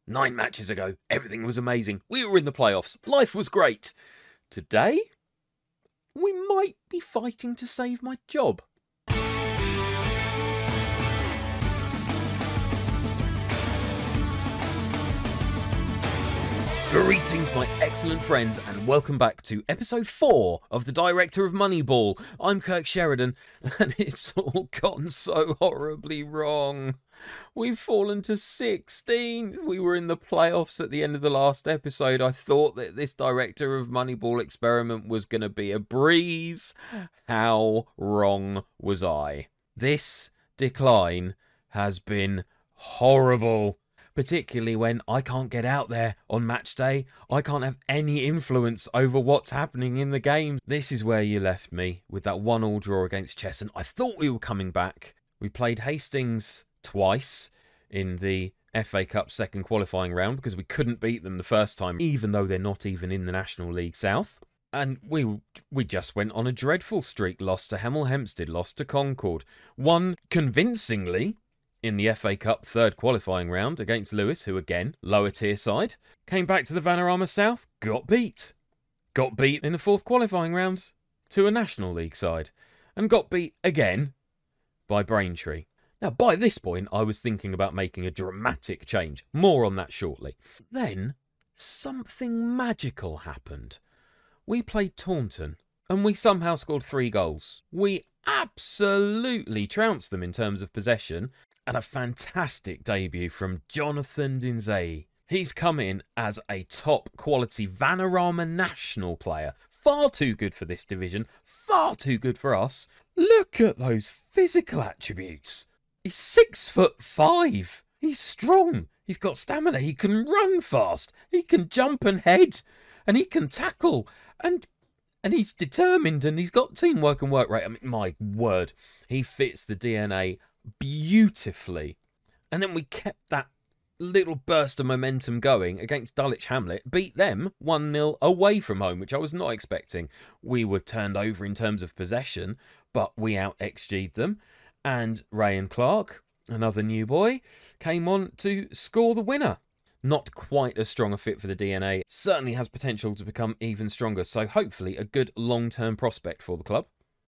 9 matches ago, everything was amazing. We were in the playoffs. Life was great. Today, we might be fighting to save my job. Greetings, my excellent friends, and welcome back to episode 4 of the Director of Moneyball. I'm Kirk Sheridan, and it's all gone so horribly wrong. We've fallen to 16th. We were in the playoffs at the end of the last episode. I thought that this Director of Moneyball experiment was going to be a breeze. How wrong was I? This decline has been horrible. Particularly when I can't get out there on match day. I can't have any influence over what's happening in the games. This is where you left me with that 1-1 draw against Cheshunt. I thought we were coming back. We played Hastings twice in the FA Cup second qualifying round because we couldn't beat them the first time, even though they're not even in the National League South. And we just went on a dreadful streak. Lost to Hemel Hempstead, lost to Concord. Won convincingly in the FA Cup third qualifying round against Lewis, who again, lower tier side. Came back to the Vanarama South, got beat. Got beat in the fourth qualifying round to a National League side. And got beat again by Braintree. Now, by this point, I was thinking about making a dramatic change. More on that shortly. Then, something magical happened. We played Taunton, and we somehow scored 3 goals. We absolutely trounced them in terms of possession. And a fantastic debut from Jonathan Dinzey. He's come in as a top quality Vanarama national player. Far too good for this division. Far too good for us. Look at those physical attributes. He's 6'5". He's strong. He's got stamina. He can run fast. He can jump and head. And he can tackle. And he's determined. And he's got teamwork and work rate. I mean, my word. He fits the DNA beautifully. And then we kept that little burst of momentum going against Dulwich Hamlet, beat them 1-0 away from home, which I was not expecting. We were turned over in terms of possession, but we out XG'd them, and Ryan Clark, another new boy, came on to score the winner. Not quite as strong a fit for the DNA, certainly has potential to become even stronger, so hopefully a good long-term prospect for the club.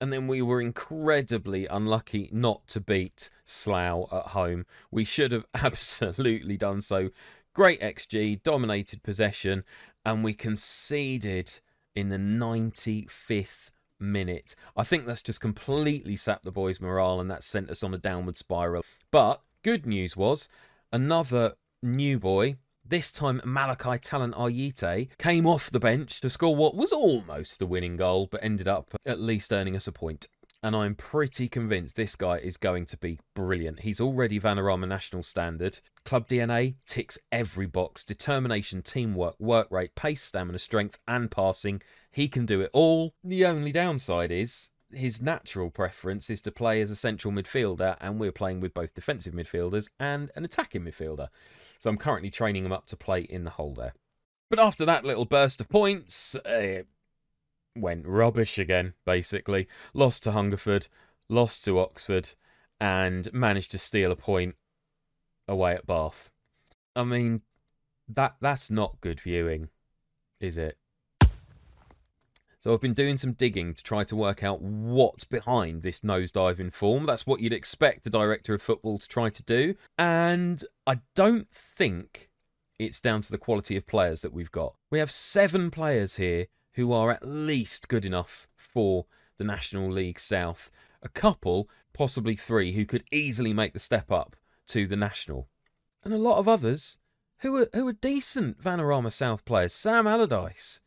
And then we were incredibly unlucky not to beat Slough at home. We should have absolutely done so. Great XG, dominated possession, and we conceded in the 95th minute. I think that's just completely sapped the boys' morale, and that sent us on a downward spiral. But good news was, another new boy, this time Malachi Talent Ayite, came off the bench to score what was almost the winning goal, but ended up at least earning us a point. And I'm pretty convinced this guy is going to be brilliant. He's already Vanarama national standard. Club DNA ticks every box. Determination, teamwork, work rate, pace, stamina, strength and passing. He can do it all. The only downside is his natural preference is to play as a central midfielder, and we're playing with both defensive midfielders and an attacking midfielder. So I'm currently training him up to play in the hole there. But after that little burst of points, it went rubbish again, basically. Lost to Hungerford, lost to Oxford, and managed to steal a point away at Bath. I mean, that's not good viewing, is it? So I've been doing some digging to try to work out what's behind this nosedive in form. That's what you'd expect the director of football to try to do. And I don't think it's down to the quality of players that we've got. We have 7 players here who are at least good enough for the National League South. A couple, possibly 3, who could easily make the step up to the National. And a lot of others who are decent Vanarama South players. Sam Allardyce,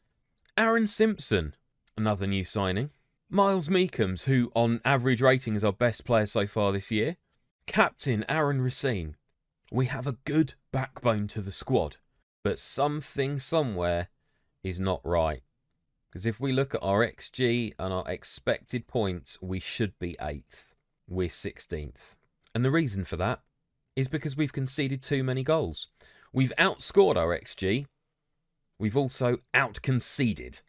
Aaron Simpson, another new signing. Miles Meekums, who on average rating is our best player so far this year. Captain Aaron Racine. We have a good backbone to the squad, but something somewhere is not right. Because if we look at our XG and our expected points, we should be 8th. We're 16th. And the reason for that is because we've conceded too many goals. We've outscored our XG. We've also out-conceded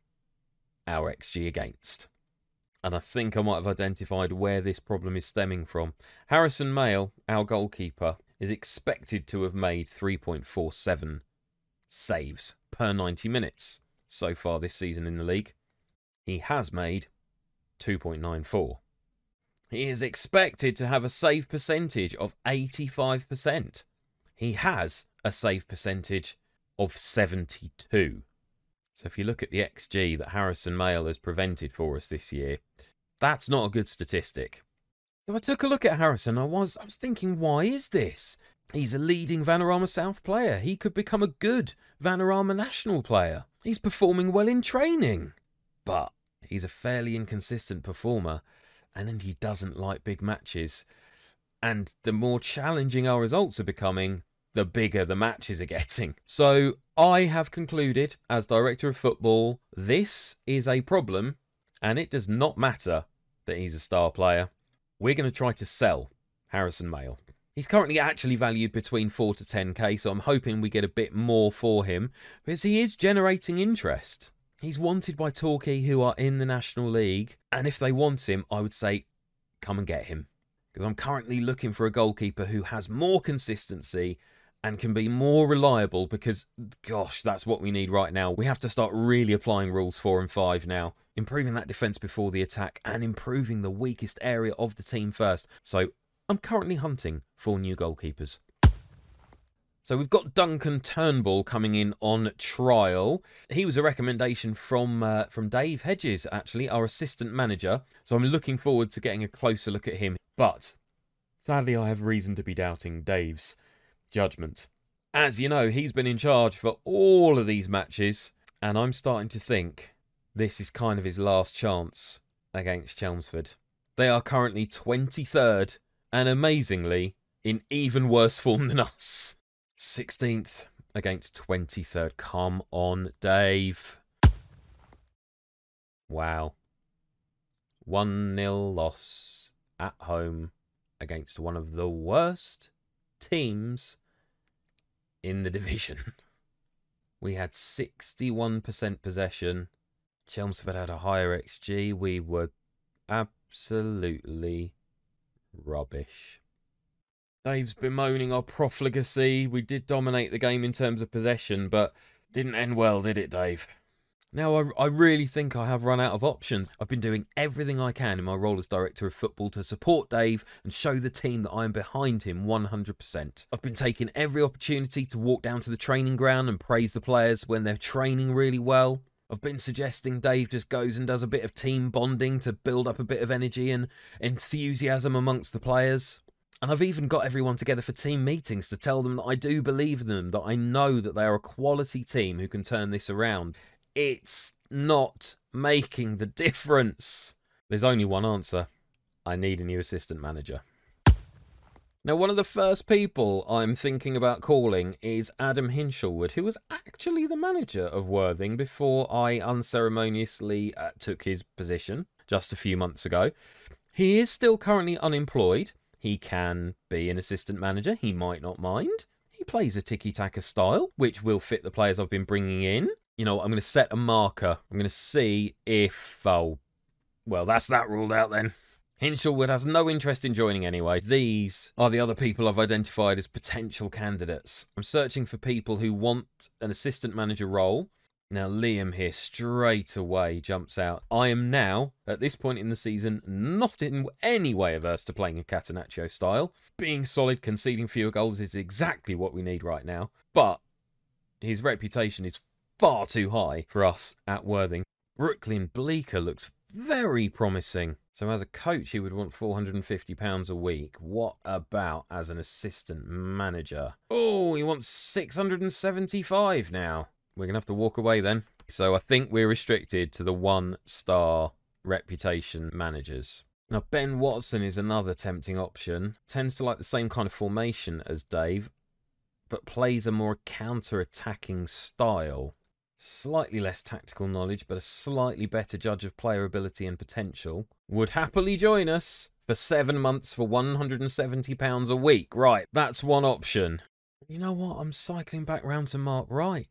our XG against. And I think I might have identified where this problem is stemming from. Harrison Mayle, our goalkeeper, is expected to have made 3.47 saves per 90 minutes so far this season in the league. He has made 2.94. He is expected to have a save percentage of 85%. He has a save percentage of 72. So if you look at the XG that Harrison Mail has prevented for us this year, that's not a good statistic. So I took a look at Harrison. I was thinking, why is this? He's a leading Vanarama South player. He could become a good Vanarama national player. He's performing well in training. But he's a fairly inconsistent performer, and he doesn't like big matches. And the more challenging our results are becoming, the bigger the matches are getting. So I have concluded, as Director of Football, this is a problem, and it does not matter that he's a star player. We're going to try to sell Harrison Mail. He's currently actually valued between 4 to 10k, so I'm hoping we get a bit more for him, because he is generating interest. He's wanted by Torquay, who are in the National League, and if they want him, I would say, come and get him. Because I'm currently looking for a goalkeeper who has more consistency and can be more reliable, because, gosh, that's what we need right now. We have to start really applying rules 4 and 5 now, improving that defence before the attack and improving the weakest area of the team first. So I'm currently hunting for new goalkeepers. So we've got Duncan Turnbull coming in on trial. He was a recommendation from Dave Hedges, actually, our assistant manager. So I'm looking forward to getting a closer look at him. But sadly, I have reason to be doubting Dave's judgment. As you know, he's been in charge for all of these matches, and I'm starting to think this is kind of his last chance against Chelmsford. They are currently 23rd, and amazingly, in even worse form than us. 16th against 23rd. Come on, Dave. Wow. 1-0 loss at home against one of the worst teams in the division. We had 61% possession. Chelmsford had a higher XG. We were absolutely rubbish. Dave's bemoaning our profligacy. We did dominate the game in terms of possession, but didn't end well, did it, Dave? Now, I really think I have run out of options. I've been doing everything I can in my role as Director of Football to support Dave and show the team that I am behind him 100%. I've been taking every opportunity to walk down to the training ground and praise the players when they're training really well. I've been suggesting Dave just goes and does a bit of team bonding to build up a bit of energy and enthusiasm amongst the players. And I've even got everyone together for team meetings to tell them that I do believe in them, that I know that they are a quality team who can turn this around. It's not making the difference. There's only one answer. I need a new assistant manager. Now, one of the first people I'm thinking about calling is Adam Hinshelwood, who was actually the manager of Worthing before I unceremoniously took his position just a few months ago. He is still currently unemployed. He can be an assistant manager. He might not mind. He plays a tiki-taka style, which will fit the players I've been bringing in. You know, I'm going to set a marker. I'm going to see if... Oh, well, that's that ruled out then. Hinshelwood has no interest in joining anyway. These are the other people I've identified as potential candidates. I'm searching for people who want an assistant manager role. Now, Liam here straight away jumps out. I am now, at this point in the season, not in any way averse to playing a Catenaccio style. Being solid, conceding fewer goals is exactly what we need right now. But his reputation is far too high for us at Worthing. Brooklyn Bleecker looks very promising. So as a coach, he would want £450 a week. What about as an assistant manager? Oh, he wants 675 now. We're going to have to walk away then. So I think we're restricted to the 1-star reputation managers. Now, Ben Watson is another tempting option. Tends to like the same kind of formation as Dave, but plays a more counter-attacking style. Slightly less tactical knowledge, but a slightly better judge of player ability and potential. Would happily join us for 7 months for £170 a week. Right, that's one option. You know what? I'm cycling back round to Mark Wright.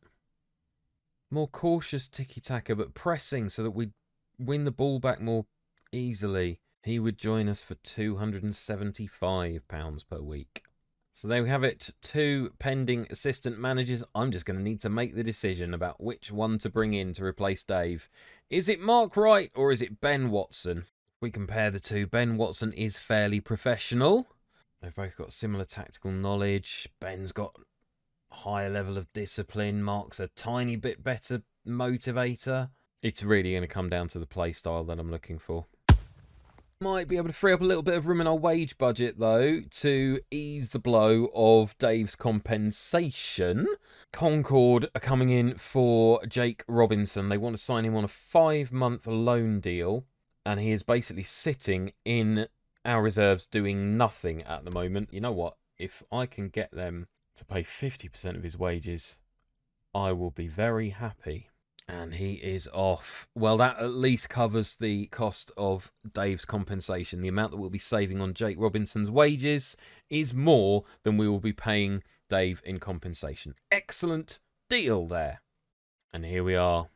More cautious tiki-taka, but pressing so that we win the ball back more easily. He would join us for £275 per week. So there we have it, 2 pending assistant managers. I'm just going to need to make the decision about which one to bring in to replace Dave. Is it Mark Wright or is it Ben Watson? If we compare the two, Ben Watson is fairly professional. They've both got similar tactical knowledge. Ben's got a higher level of discipline. Mark's a tiny bit better motivator. It's really going to come down to the play style that I'm looking for. Might be able to free up a little bit of room in our wage budget, though, to ease the blow of Dave's compensation. Concord are coming in for Jake Robinson. They want to sign him on a 5-month loan deal, and he is basically sitting in our reserves doing nothing at the moment. You know what? If I can get them to pay 50% of his wages, I will be very happy. And he is off. Well, that at least covers the cost of Dave's compensation. The amount that we'll be saving on Jake Robinson's wages is more than we will be paying Dave in compensation. Excellent deal there. And here we are.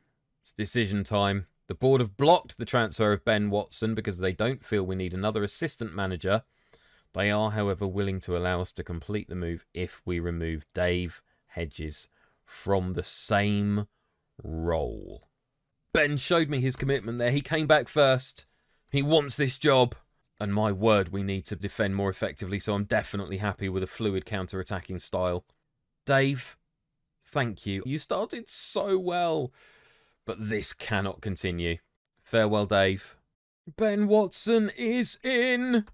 It's decision time. The board have blocked the transfer of Ben Watson because they don't feel we need another assistant manager. They are, however, willing to allow us to complete the move if we remove Dave Hedges from the same role. Ben showed me his commitment there. He came back first. He wants this job. And my word, we need to defend more effectively, so I'm definitely happy with a fluid counter-attacking style. Dave, thank you. You started so well, but this cannot continue. Farewell, Dave. Ben Watson is in.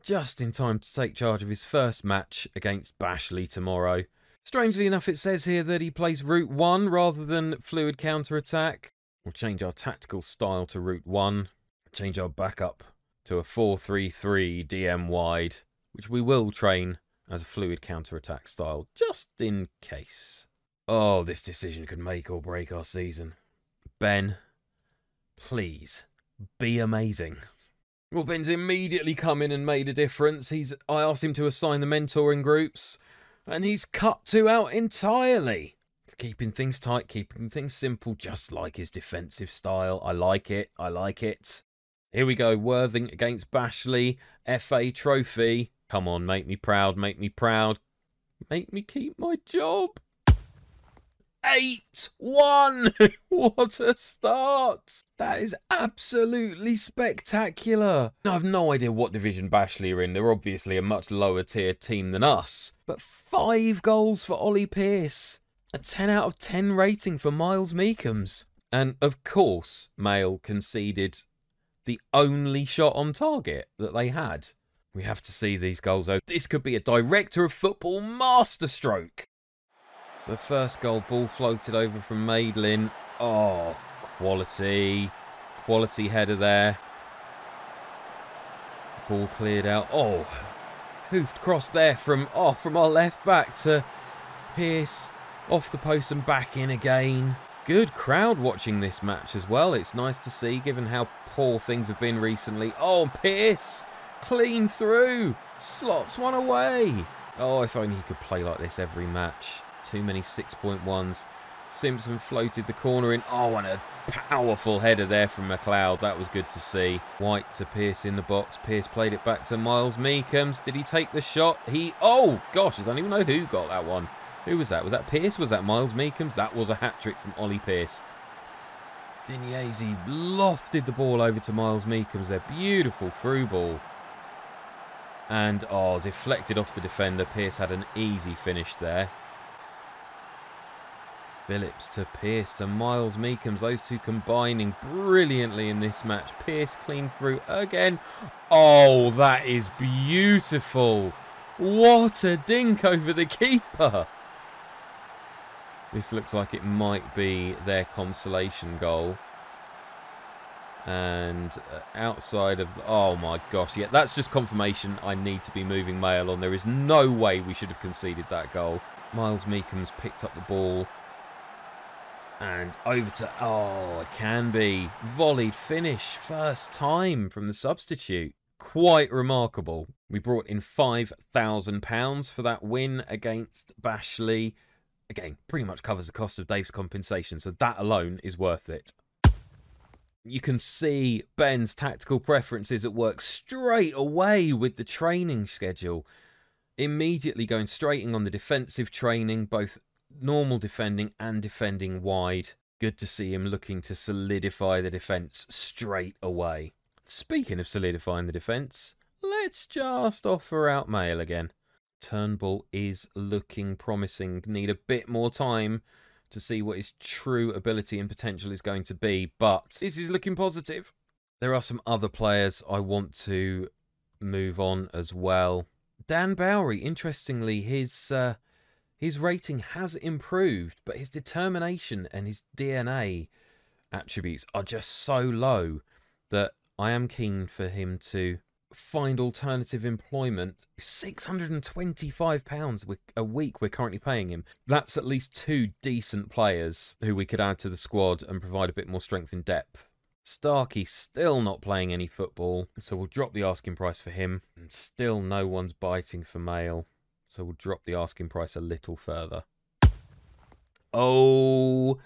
Just in time to take charge of his first match against Bashley tomorrow. Strangely enough, it says here that he plays Route 1 rather than fluid counter-attack. We'll change our tactical style to Route 1. Change our backup to a 4-3-3 DM wide, which we will train as a fluid counter-attack style, just in case. Oh, this decision could make or break our season. Ben, please, be amazing. Well, Ben's immediately come in and made a difference. I asked him to assign the mentoring groups, and he's cut 2 out entirely. Keeping things tight, keeping things simple, just like his defensive style. I like it. I like it. Here we go. Worthing against Bashley. FA trophy. Come on, make me proud. Make me proud. Make me keep my job. 8-1. What a start. That is absolutely spectacular. I have no idea what division Bashley are in. They're obviously a much lower tier team than us. But 5 goals for Ollie Pearce. A 10 out of 10 rating for Miles Meekums. And of course, Mail conceded the only shot on target that they had. We have to see these goals though. This could be a director of football masterstroke. So the first goal, ball floated over from Maidlin. Oh, quality. Quality header there. Ball cleared out. Oh, hoofed cross there from our left back to Pearce. Off the post and back in again. Good crowd watching this match as well. It's nice to see, given how poor things have been recently. Oh, Pearce. Clean through. Slots one away. Oh, if only he could play like this every match. Too many 6.1s. Simpson floated the corner in. Oh, and a powerful header there from McLeod. That was good to see. White to Pearce in the box. Pearce played it back to Miles Meekums. Did he take the shot? Oh, gosh, I don't even know who got that one. Who was that? Was that Pearce? Was that Miles Meekums? That was a hat-trick from Ollie Pearce. Diniezi lofted the ball over to Miles Meekums there. Beautiful through ball. And, oh, deflected off the defender. Pearce had an easy finish there. Phillips to Pearce to Miles Meekums. Those two combining brilliantly in this match. Pearce clean through again. Oh, that is beautiful. What a dink over the keeper. This looks like it might be their consolation goal. And outside of... oh my gosh. Yeah, that's just confirmation I need to be moving Mail on. There is no way we should have conceded that goal. Miles Meekums picked up the ball. And over to... oh, it can be. Volleyed finish. First time from the substitute. Quite remarkable. We brought in £5,000 for that win against Bashley. Again, pretty much covers the cost of Dave's compensation, so that alone is worth it. You can see Ben's tactical preferences at work straight away with the training schedule. immediately going straight in on the defensive training, both normal defending and defending wide. Good to see him looking to solidify the defence straight away. Speaking of solidifying the defence, let's just offer out mail again. Turnbull is looking promising. Need a bit more time to see what his true ability and potential is going to be, but this is looking positive. There are some other players I want to move on as well. Dan Bowery, interestingly, his rating has improved, but his determination and his DNA attributes are just so low that I am keen for him to find alternative employment. £625 a week we're currently paying him. That's at least 2 decent players who we could add to the squad and provide a bit more strength and depth. Starkey still not playing any football, so we'll drop the asking price for him. And still no one's biting for Mail, so we'll drop the asking price a little further. Oh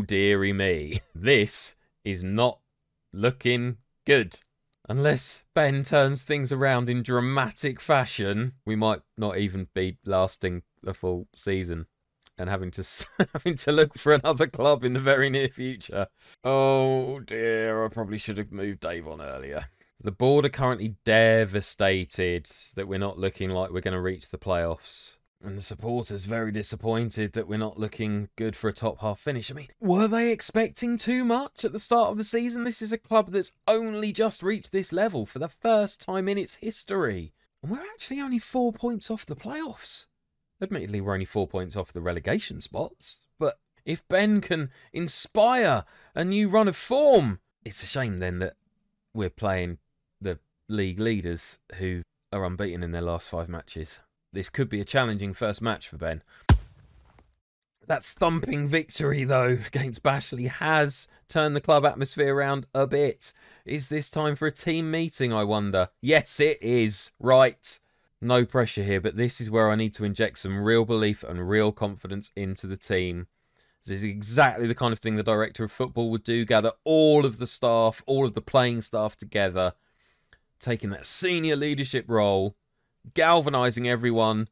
dearie me. This is not looking good. Unless Ben turns things around in dramatic fashion, we might not even be lasting a full season and having to look for another club in the very near future. Oh dear, I probably should have moved Dave on earlier. The board are currently devastated that we're not looking like we're going to reach the playoffs. And the supporters very disappointed that we're not looking good for a top half finish. I mean, were they expecting too much at the start of the season? This is a club that's only just reached this level for the first time in its history. And we're actually only 4 points off the playoffs. Admittedly, we're only 4 points off the relegation spots. But if Ben can inspire a new run of form, it's a shame then that we're playing the league leaders who are unbeaten in their last 5 matches. This could be a challenging first match for Ben. That thumping victory, though, against Bashley has turned the club atmosphere around a bit. Is this time for a team meeting, I wonder? Yes, it is. Right. No pressure here, but this is where I need to inject some real belief and real confidence into the team. This is exactly the kind of thing the director of football would do. Gather all of the staff, all of the playing staff together, taking that senior leadership role, galvanising everyone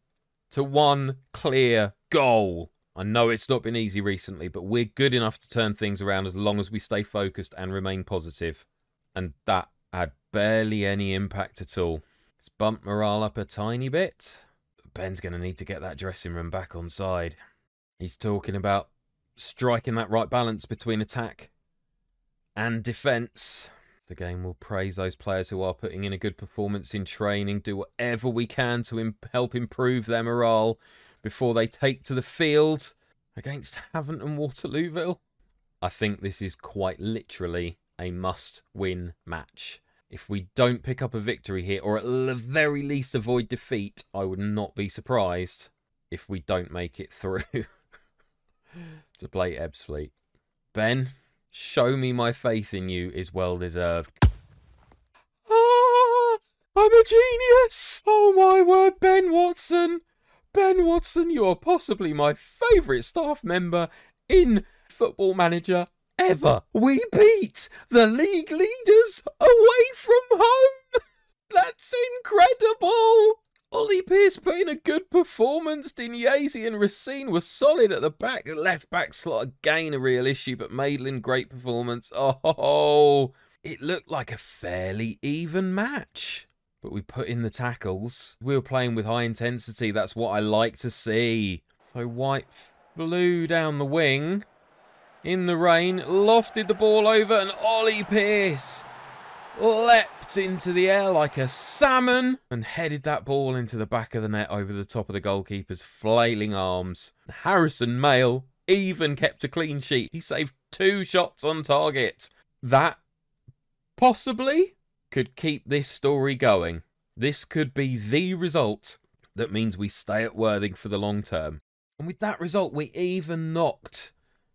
to one clear goal. I know it's not been easy recently, but we're good enough to turn things around as long as we stay focused and remain positive. And that had barely any impact at all. It's bumped morale up a tiny bit. Ben's going to need to get that dressing room back on side. He's talking about striking that right balance between attack and defence. The game will praise those players who are putting in a good performance in training, do whatever we can to help improve their morale before they take to the field against Havant and Waterlooville. I think this is quite literally a must-win match. If we don't pick up a victory here, or at the very least avoid defeat, I would not be surprised if we don't make it through to play Ebbsfleet. Ben, show me my faith in you is well deserved. Ah, I'm a genius! Oh my word, Ben Watson! Ben Watson, you are possibly my favourite staff member in Football Manager ever. We beat the league leaders away from home! That's incredible! Ollie Pearce put in a good performance. Dinyazi and Racine were solid at the back. The left-back slot, again, a real issue, but Maidlin, great performance. Oh, it looked like a fairly even match. But we put in the tackles. We were playing with high intensity. That's what I like to see. So White flew down the wing in the rain, lofted the ball over, and Ollie Pearce leapt into the air like a salmon and headed that ball into the back of the net over the top of the goalkeeper's flailing arms. Harrison Mail even kept a clean sheet. He saved 2 shots on target. That possibly could keep this story going. This could be the result that means we stay at Worthing for the long term. And with that result, we even knocked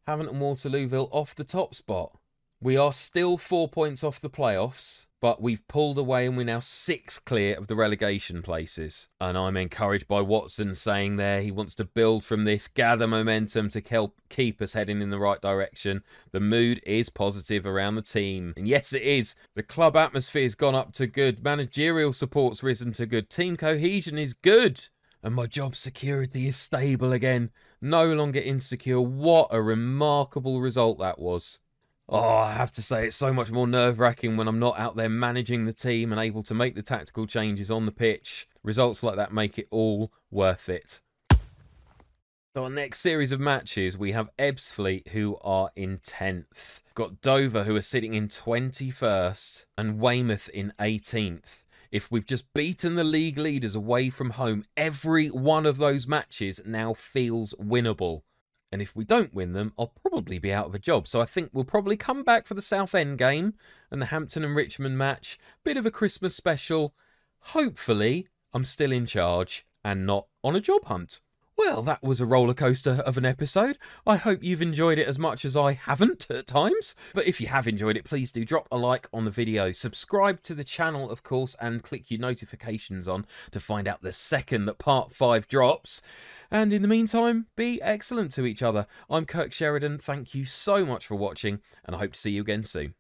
Havant and Waterlooville off the top spot. We are still 4 points off the playoffs, but we've pulled away and we're now 6 clear of the relegation places. And I'm encouraged by Watson saying there he wants to build from this, gather momentum to help keep us heading in the right direction. The mood is positive around the team. And yes, it is. The club atmosphere's gone up to good. Managerial support's risen to good. Team cohesion is good. And my job security is stable again. No longer insecure. What a remarkable result that was. Oh, I have to say, it's so much more nerve-wracking when I'm not out there managing the team and able to make the tactical changes on the pitch. Results like that make it all worth it. So our next series of matches, we have Ebbsfleet, who are in 10th. Got Dover, who are sitting in 21st, and Weymouth in 18th. If we've just beaten the league leaders away from home, every one of those matches now feels winnable. And if we don't win them, I'll probably be out of a job. So I think we'll probably come back for the Southend game and the Hampton and Richmond match. Bit of a Christmas special. Hopefully, I'm still in charge and not on a job hunt. Well, that was a roller coaster of an episode. I hope you've enjoyed it as much as I haven't at times. But if you have enjoyed it, please do drop a like on the video. Subscribe to the channel, of course, and click your notifications on to find out the second that part 5 drops. And in the meantime, be excellent to each other. I'm Kirk Sheridan. Thank you so much for watching, and I hope to see you again soon.